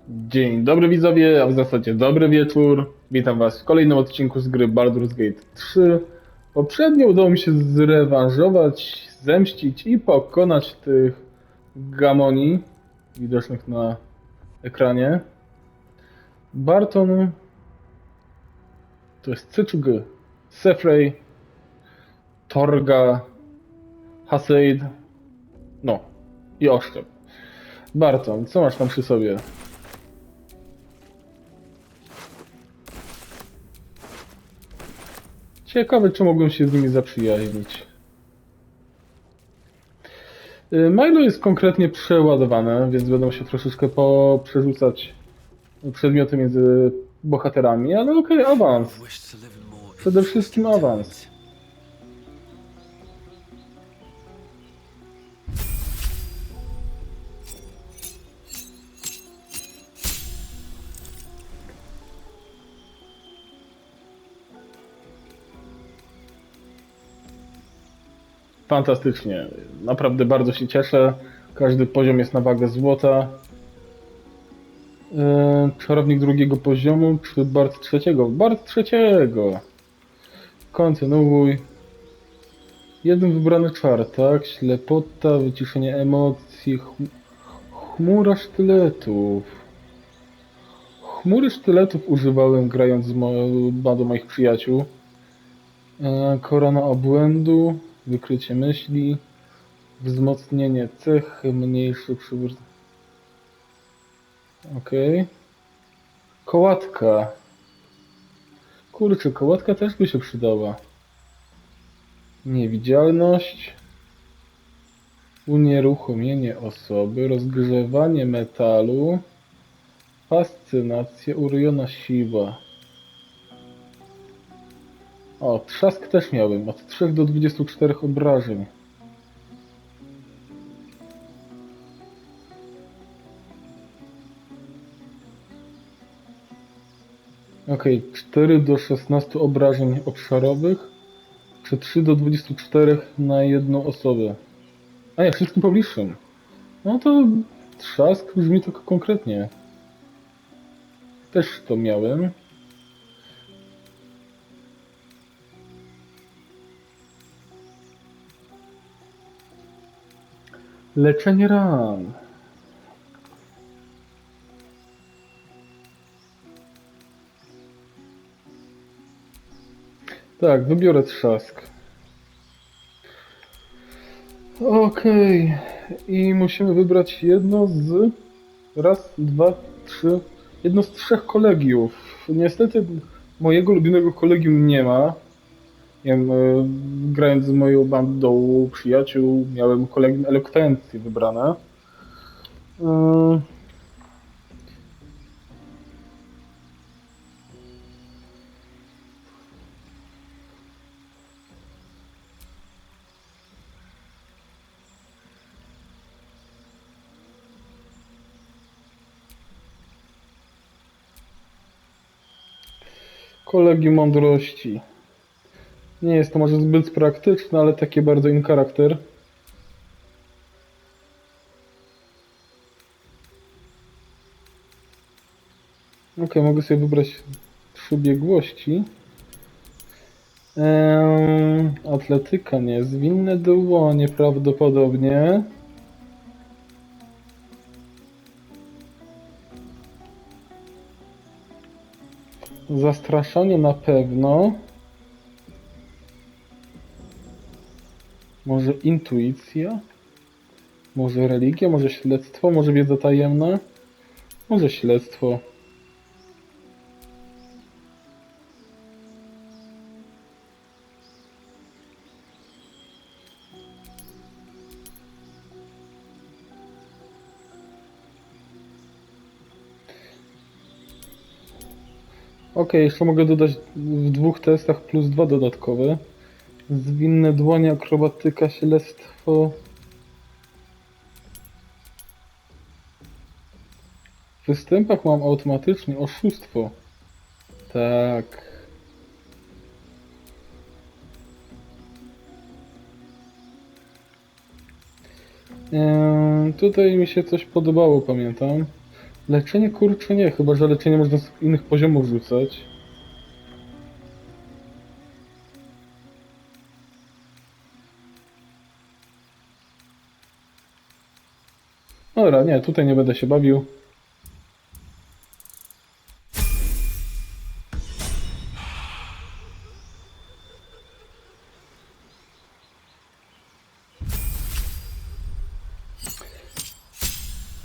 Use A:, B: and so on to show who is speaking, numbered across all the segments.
A: Dzień dobry widzowie, a w zasadzie dobry wieczór. Witam was w kolejnym odcinku z gry Baldur's Gate 3. Poprzednio udało mi się zrewanżować, zemścić i pokonać tych gamoni widocznych na ekranie. Barton to jest C czy G? Sefrey, Torga, Haseid, no i Oszczep. Barton, co masz tam przy sobie? Ciekawe, czy mogłem się z nimi zaprzyjaźnić. Milo jest konkretnie przeładowane, więc będą się troszeczkę przerzucać przedmioty między bohaterami, ale okej, awans. Przede wszystkim awans. Fantastycznie. Naprawdę bardzo się cieszę. Każdy poziom jest na wagę złota. Czarownik drugiego poziomu czy Bard trzeciego? Bard trzeciego! Kontynuuj. Jeden wybrany czar, tak? Ślepota, wyciszenie emocji, chmura sztyletów. Chmury sztyletów używałem grając z bandą moich przyjaciół. Korona obłędu, wykrycie myśli, wzmocnienie cech, mniejszy przybór. Okej. Kołatka. Kurczę, kołatka też by się przydała. Niewidzialność. Unieruchomienie osoby, rozgrzewanie metalu, fascynacja, urojona siła. O, trzask też miałem, od 3 do 24 obrażeń. Okej, 4 do 16 obrażeń obszarowych, czy 3 do 24 na jedną osobę. A nie, wszystkim pobliższym. No to trzask brzmi tylko konkretnie. Też to miałem. Leczenie ran. Tak, wybiorę trzask. Okej. I musimy wybrać jedno z... Raz, dwa, trzy... Jedno z 3 kolegiów. Niestety mojego ulubionego kolegium nie ma. Nie wiem, grając z moją bandą przyjaciół, miałem kolegium elokwencji wybrane. Kolegium mądrości. Nie jest to może zbyt praktyczne, ale takie bardzo in charakter. Ok, mogę sobie wybrać 3 biegłości. Atletyka nie, zwinne dłonie prawdopodobnie. Zastraszanie na pewno. Może intuicja? Może religia? Może śledztwo? Może wiedza tajemna? Może śledztwo. Ok, jeszcze mogę dodać w 2 testach plus 2 dodatkowe. Zwinne dłonie, akrobatyka, śledztwo. W występach mam automatycznie oszustwo. Tak. Tutaj mi się coś podobało, pamiętam. Leczenie kurczę nie, chyba że leczenie można z innych poziomów rzucać. Dobra, nie, tutaj nie będę się bawił.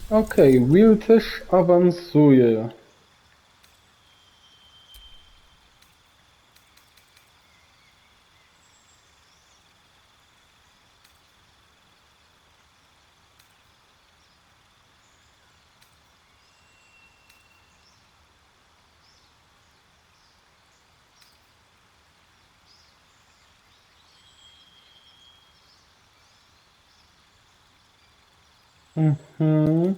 A: Okej, Will też awansuje. Mhm.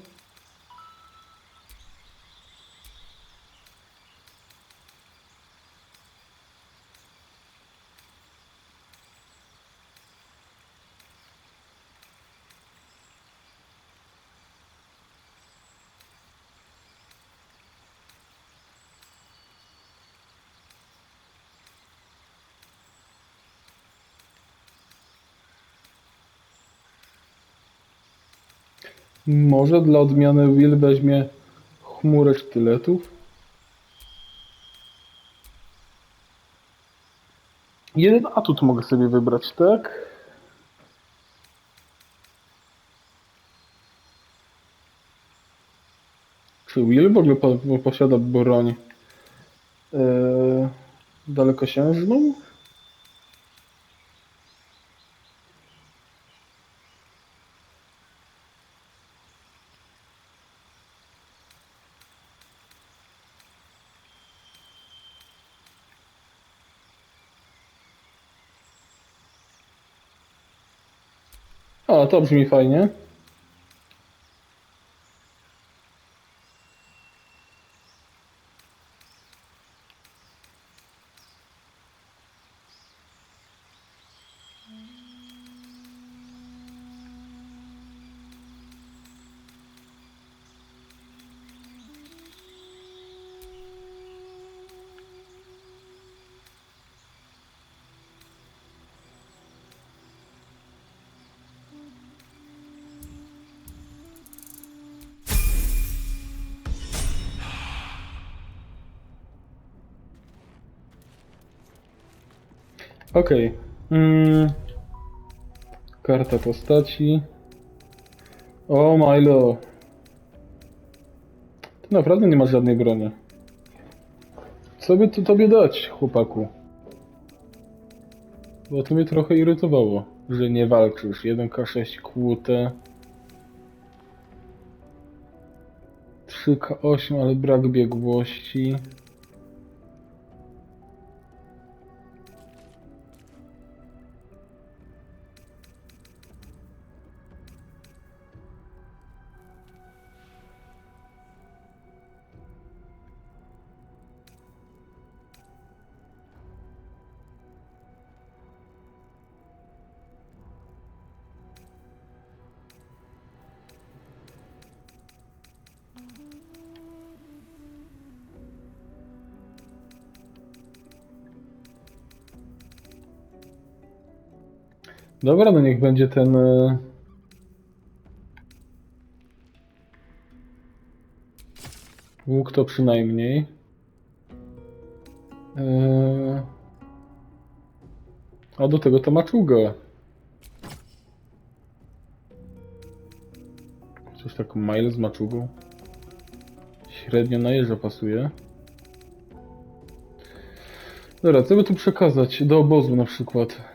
A: Może dla odmiany Will weźmie chmurę sztyletów? Jeden atut mogę sobie wybrać, tak? Czy Will w ogóle posiada broń dalekosiężną? A, to brzmi fajnie. Okej. Karta postaci. O, Milo. Ty naprawdę nie masz żadnej broni. Co by tu tobie dać, chłopaku? Bo to mnie trochę irytowało, że nie walczysz. 1K6 kłute. 3K8, ale brak biegłości. Dobra, no niech będzie ten... łuk to przynajmniej. A do tego to maczuga. Coś tak mile z maczugą. Średnio na jeża pasuje. Dobra, co by tu przekazać? Do obozu na przykład.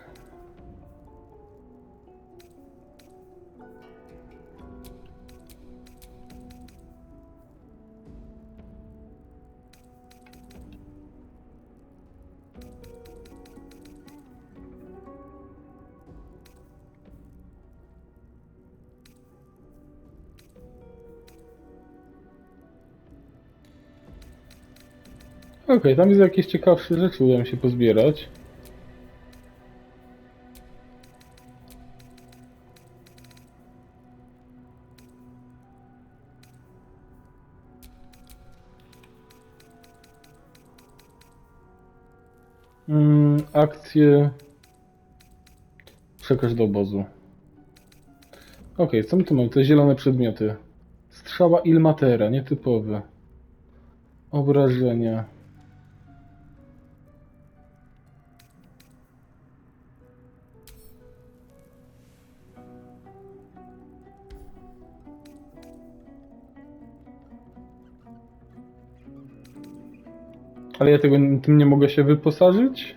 A: Okej, tam jest jakieś ciekawsze rzeczy, uda mi się pozbierać. Akcje. Przekaż do obozu. Okej, co my tu mamy? Te zielone przedmioty. Strzała Ilmatera, nietypowy. Obrażenia. Ale ja tym nie mogę się wyposażyć?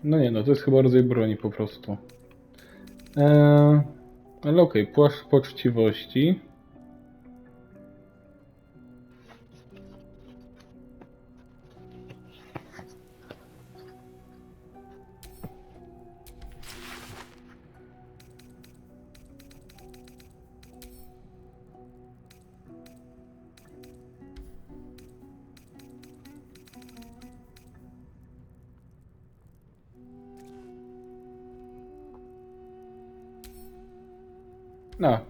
A: No nie, no to jest chyba rodzaj broni po prostu. Ale okej, płaszcz poczciwości.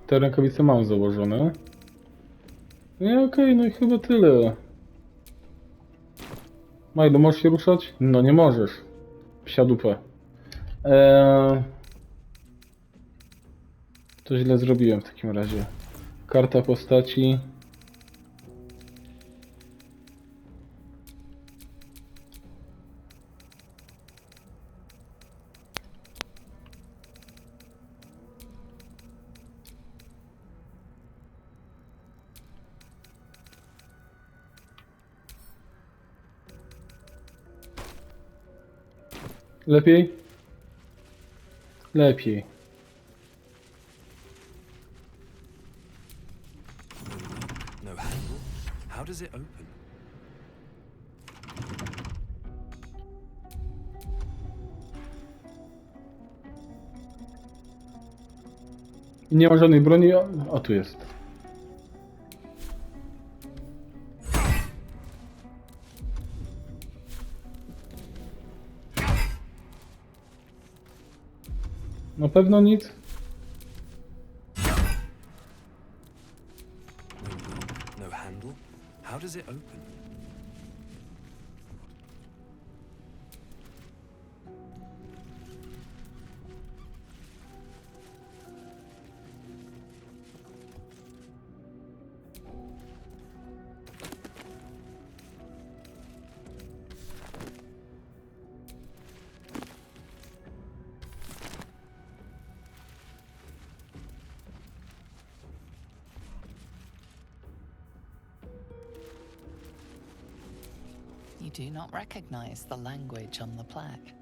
A: Te rękawice mam założone. Nie, okej, no i chyba tyle. Majdo, możesz się ruszać? No nie możesz. Psia dupę. To źle zrobiłem w takim razie. Karta postaci. Lepiej? Lepiej.
B: No handle. How does it open?
A: Nie ma żadnej broni, a tu jest. Na pewno nic.
B: No handle. How does it open?
C: You do not recognize the language on the plaque.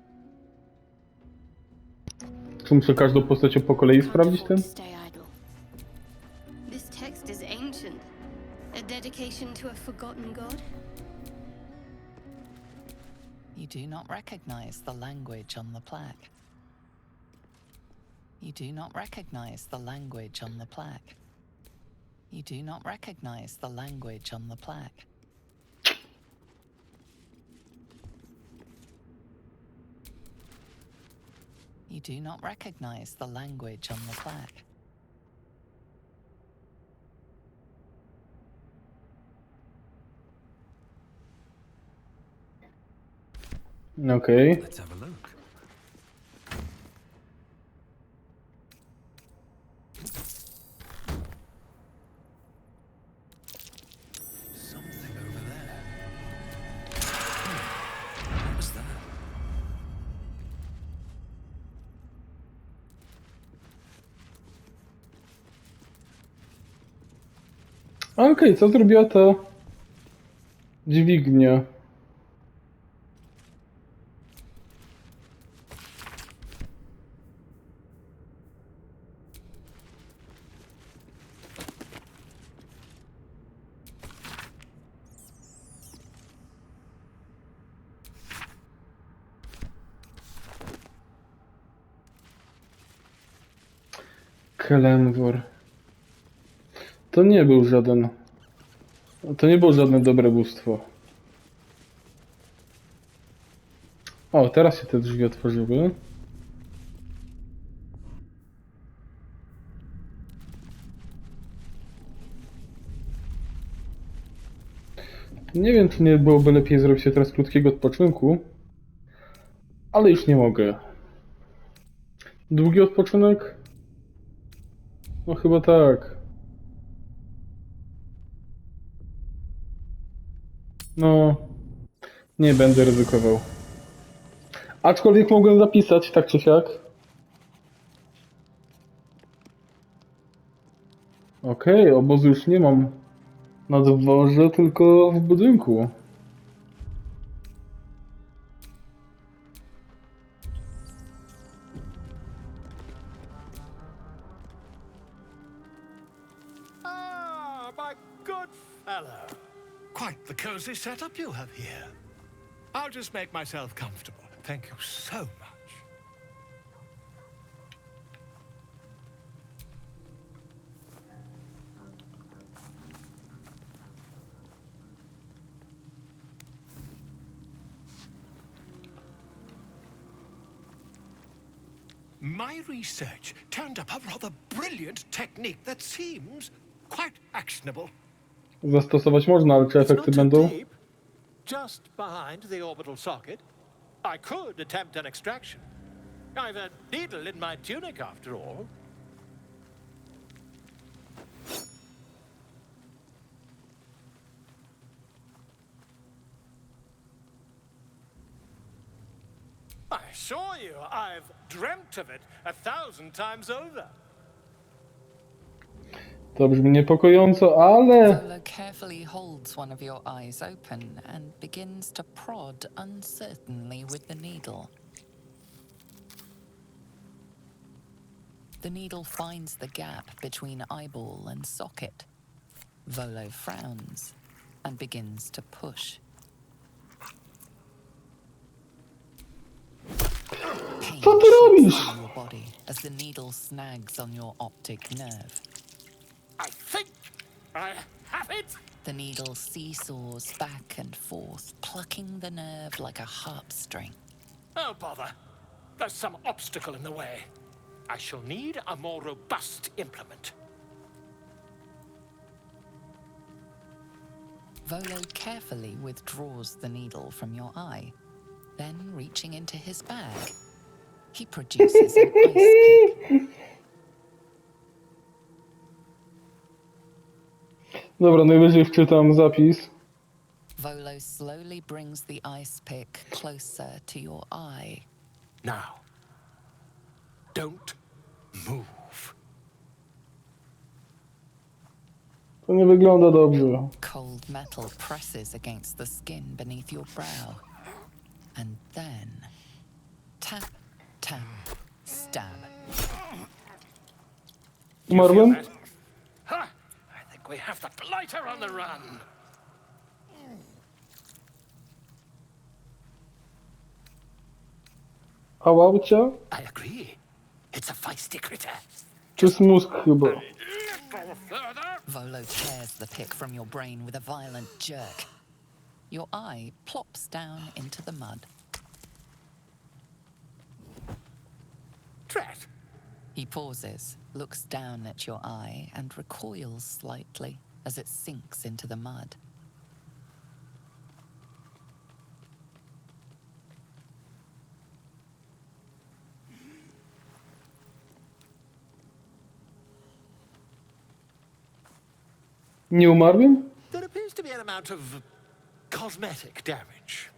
A: Czy muszę każdą postacią po kolei sprawdzić ten?
D: Stay idle. This text is ancient. A dedication to a forgotten god?
C: You do not recognize the language on the plaque. You do not recognize the language on the plaque. You do not recognize the language on the plaque. You do not recognize the language on the plaque.
A: Okej.
B: Let's have a look. Something over there. What was that?
A: Okej, co zrobiła ta dźwignia? Kelenwor. To nie był żaden... To nie było żadne dobre bóstwo. O, teraz się te drzwi otworzyły. Nie wiem, czy nie byłoby lepiej zrobić sobie teraz krótkiego odpoczynku, ale już nie mogę. Długi odpoczynek? No chyba tak. No, nie będę ryzykował. Aczkolwiek mogłem zapisać, tak czy siak. Okej, obozu już nie mam na dworze, tylko w budynku.
B: Ah, my good fellow. Quite the cozy setup you have here. I'll just make myself comfortable. Thank you so much. My research turned up a rather brilliant technique that seems quite actionable.
A: Zastosować można, ale czy
B: It's
A: efekty
B: not too
A: będą?
B: deep, just behind the orbital socket. I could attempt an extraction. I've a needle in my tunic, after all. I assure you, I've dreamt of it 1,000 times over.
A: To brzmi niepokojąco, ale...
C: Volo carefully holds one of your eyes open and begins to prod uncertainly with the needle. The needle finds the gap between eyeball and socket. Volo frowns and begins to push. Pain
A: Co ty
C: shoots
A: robisz?
C: through your body as the needle snags on your optic nerve.
B: I think I have it.
C: The needle seesaws back and forth, plucking the nerve like a harp string.
B: Oh, bother. There's some obstacle in the way. I shall need a more robust implement.
C: Volo carefully withdraws the needle from your eye. Then, reaching into his bag, he produces an ice pick.
A: Dobra, najwyżej wczytam zapis.
C: Volo slowly brings the ice pick closer to your eye.
B: Now, don't move.
A: To nie wygląda dobrze.
C: Cold metal presses against the skin beneath your brow. And then, tap, tap, stab.
A: Umarłem?
B: Ha! I think we have the blighter on the run.
A: A łaucia?
B: I agree. It's a feisty critter.
A: To jest mózg chyba.
B: Little further.
C: Volo tears the pick from your brain with a violent jerk. Your eye plops down into the mud.
B: Drat.
C: He pauses, looks down at your eye, and recoils slightly as it sinks into the mud.
A: Nie umarłem?
B: There appears to be an amount of cosmetic damage.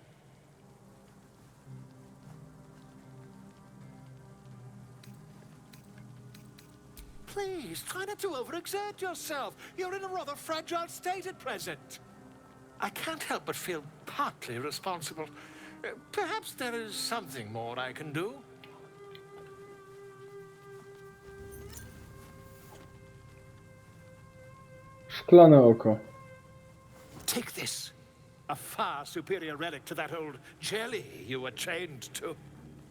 B: Please, try not to overexert yourself. You're in a rather fragile state at present. I can't help but feel partly responsible. Perhaps there is something more I can do.
A: Szklane oko.
B: Take this. A far superior relic to that old jelly you were chained to.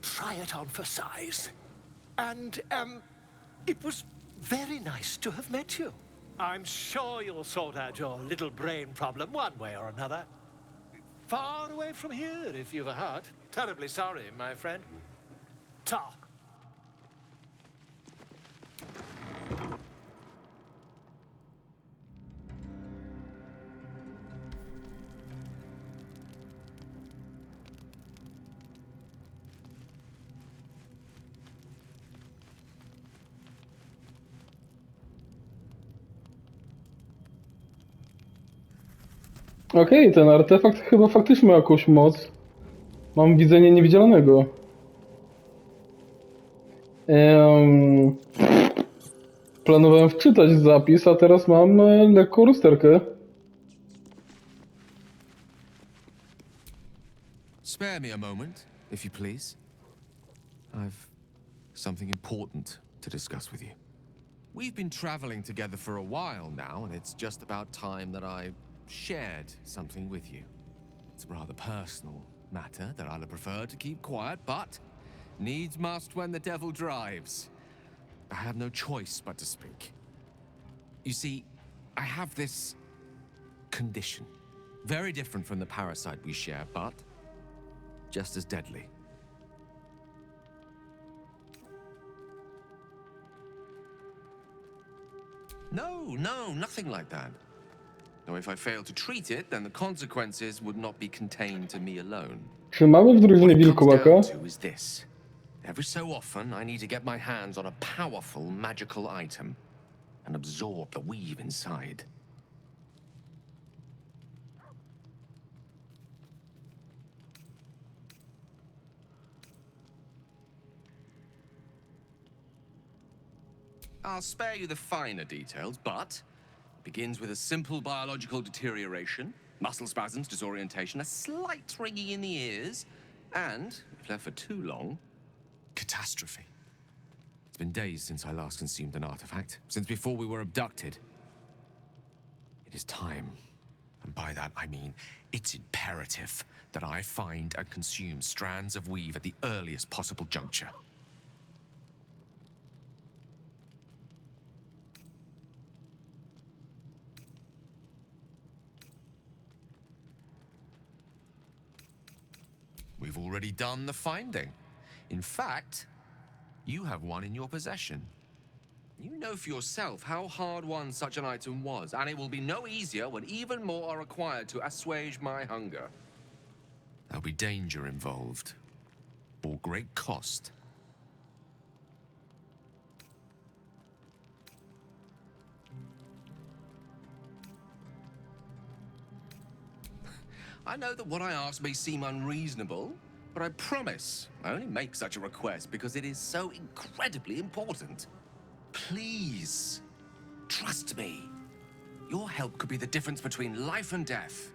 B: Try it on for size. And, it was very nice to have met you. I'm sure you'll sort out your little brain problem one way or another. Far away from here, if you've a heart. Terribly sorry, my friend. Ta.
A: Okej, ten artefakt chyba faktycznie ma jakąś moc. Mam widzenie niewidzialnego. Ehm, Planowałem wczytać zapis, a teraz mam lekką rozterkę.
E: Spare me a moment, if you please. I've something important to discuss with you. We've been traveling together for a while now, and it's just about time that I shared something with you. It's a rather personal matter that I'd have preferred to keep quiet, but needs must when the devil drives. I have no choice but to speak. You see, I have this condition. Very different from the parasite we share, but just as deadly. No, nothing like that. Now, if I fail to treat it, then the consequences would not be contained to me alone.
A: Czy mamy w
E: What
A: drużynie
E: it comes
A: wilkołaka?
E: down to is this. Every so often, I need to get my hands on a powerful magical item and absorb the weave inside. I'll spare you the finer details, but it begins with a simple biological deterioration, muscle spasms, disorientation, a slight ringing in the ears, and, if left for too long, catastrophe. It's been days since I last consumed an artifact, since before we were abducted. It is time, and by that I mean it's imperative that I find and consume strands of weave at the earliest possible juncture. We've already done the finding. In fact, you have one in your possession. You know for yourself how hard won such an item was, and it will be no easier when even more are required to assuage my hunger. There'll be danger involved, or great cost. I know that what I ask may seem unreasonable, but I promise I only make such a request because it is so incredibly important. Please, trust me. Your help could be the difference between life and death.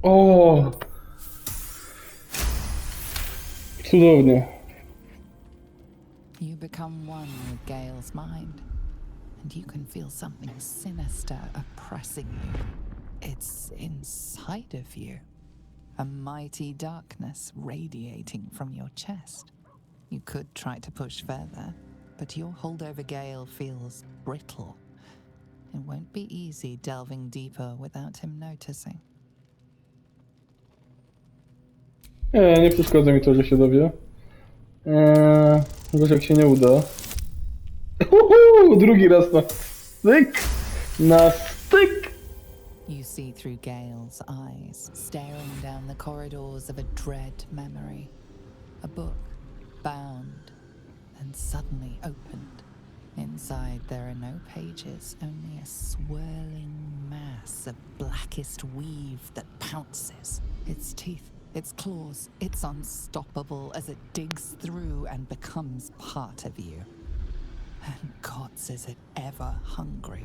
A: O! Cudownie.
C: You become one with Gale's mind, and you can feel something sinister oppressing you. It's inside of you, a mighty darkness radiating from your chest. You could try to push further, but your hold over Gale feels brittle. It won't be easy delving deeper without him noticing.
A: Nie przeszkadza mi to, że się dowie. Gorzej jak się nie uda. Drugi raz na styk! Na styk!
C: You see through Gale's eyes, staring down the corridors of a dread memory. A book, bound, and suddenly opened. Inside there are no pages, only a swirling mass of blackest weave that pounces. Its teeth, its claws, it's unstoppable as it digs through and becomes part of you. And gods, is it ever hungry.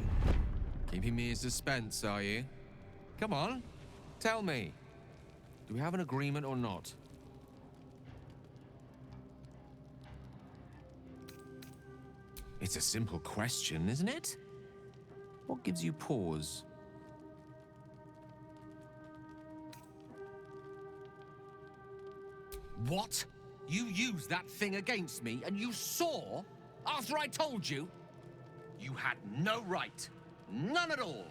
E: Keeping me in suspense, are you? Come on, tell me. Do we have an agreement or not? It's a simple question, isn't it? What gives you pause? What? You used that thing against me, and you saw, after I told you? You had no right. None at all.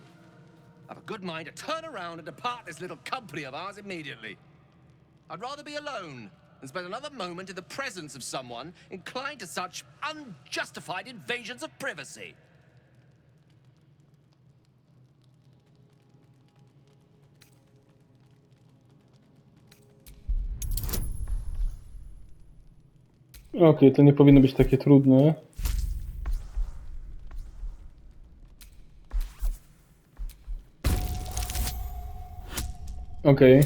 E: I've a good mind to turn around and depart this little company of ours immediately. I'd rather be alone than spend another moment in the presence of someone inclined to such unjustified invasions of privacy.
A: Okej, to nie powinno być takie trudne. Okej.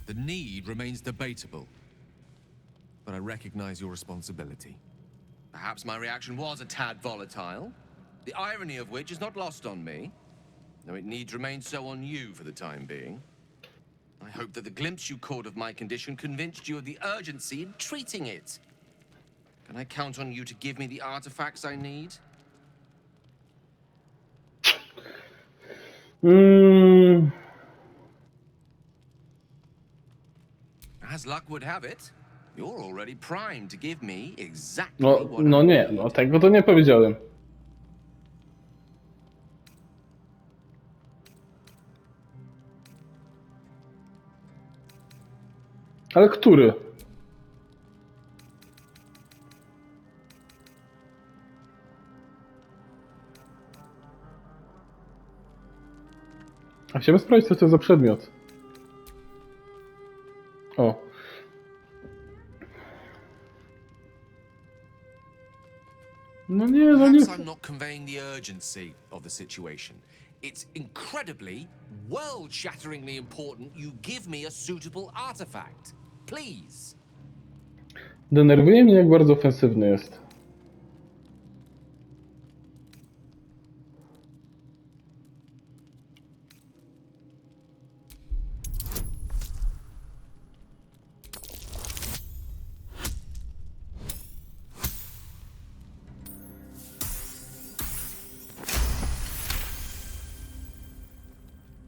E: The need remains debatable, but I recognize your responsibility. Perhaps my reaction was a tad volatile, the irony of which is not lost on me, though it needs remain so on you for the time being. I hope that the glimpse you caught of my condition convinced you of the urgency in treating it. Can I count on you to give me the artifacts I need? As luck would have it, you're already primed to give me exactly
A: No,
E: what
A: no
E: I
A: nie,
E: need.
A: no tego to nie powiedziałem. Ale który? A chciałbym sprawdzić, co to za przedmiot. O. No nie, no nie.
E: Perhaps I'm not conveying the urgency of the situation. It's incredibly, world-shatteringly important you give me a suitable artifact. Please.
A: Denerwuje mnie, jak bardzo ofensywny jest.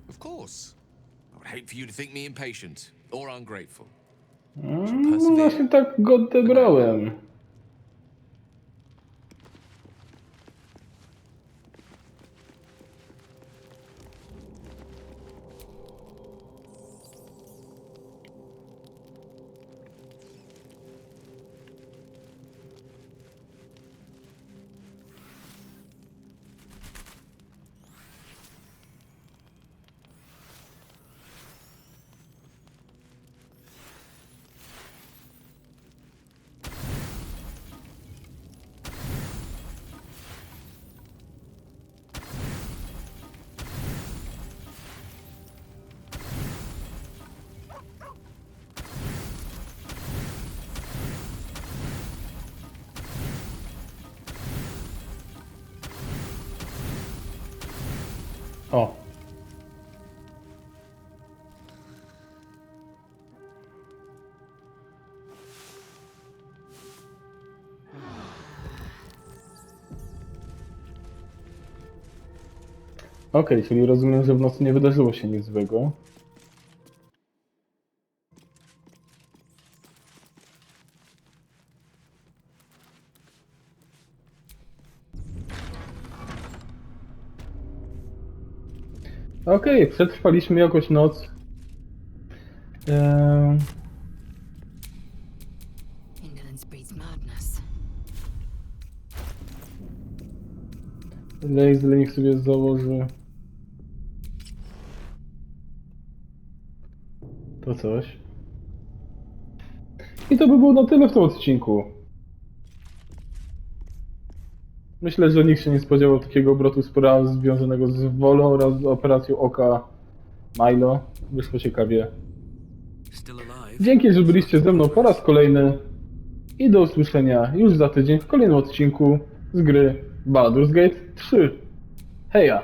E: Of course. I would hate for you to think me impatient or ungrateful.
A: No właśnie tak go odebrałem. O. Okej, czyli rozumiem, że w nocy nie wydarzyło się nic złego. Okej, przetrwaliśmy jakoś noc.
D: Indolence breeds madness.
A: Lazy niech sobie założy to coś. I to by było na tyle w tym odcinku. Myślę, że nikt się nie spodziewał takiego obrotu spraw związanego z Volo oraz z operacją oka Milo. Wyszło ciekawie. Dzięki, że byliście ze mną po raz kolejny i do usłyszenia już za tydzień w kolejnym odcinku z gry Baldur's Gate 3. Heja!